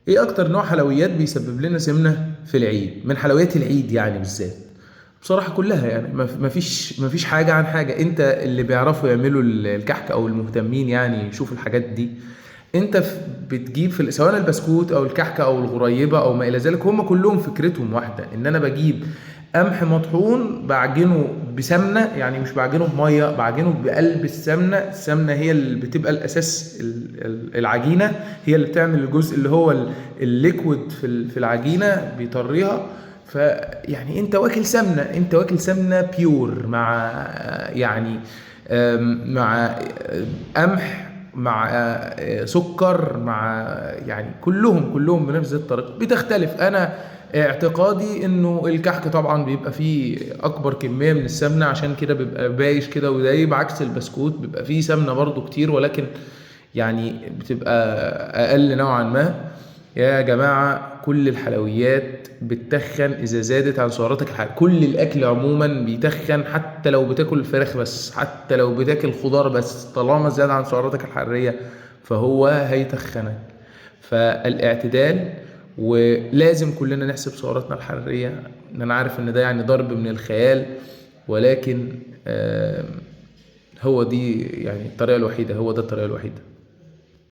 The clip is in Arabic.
ايه اكتر نوع حلويات بيسبب لنا سمنة في العيد، من حلويات العيد يعني بالذات؟ بصراحة كلها يعني، ما فيش حاجة عن حاجة. انت اللي بيعرفوا يعملوا الكحك او المهتمين يعني يشوفوا الحاجات دي. انت بتجيب سواء البسكوت او الكحكة او الغريبة او ما الى ذلك، هم كلهم فكرتهم واحدة، ان انا بجيب قمح مطحون بعجنه بسمنة، يعني مش بعجنه بمية، بعجنه بقلب السمنة. السمنة هي اللي بتبقى الاساس، العجينة هي اللي بتعمل الجزء اللي هو الليكويد في العجينة بيطريها. فيعني انت واكل سمنه، انت واكل سمنه بيور، مع يعني مع قمح، مع سكر، مع يعني كلهم بنفس الطريقه. بتختلف. انا اعتقادي انه الكحك طبعا بيبقى فيه اكبر كميه من السمنه، عشان كده بيبقى بايش كده ودايب، عكس البسكوت بيبقى فيه سمنه برضو كتير، ولكن يعني بتبقى اقل نوعا ما. يا جماعة كل الحلويات بتتخن إذا زادت عن سعراتك الحرارية. كل الأكل عموما بيتخن، حتى لو بتاكل فراخ بس، حتى لو بتاكل خضار بس، طالما زاد عن سعراتك الحرارية فهو هيتخنك. فالاعتدال، ولازم كلنا نحسب سعراتنا الحرارية. أنا عارف إن ده يعني ضرب من الخيال، ولكن هو دي يعني الطريقة الوحيدة، هو ده الطريقة الوحيدة.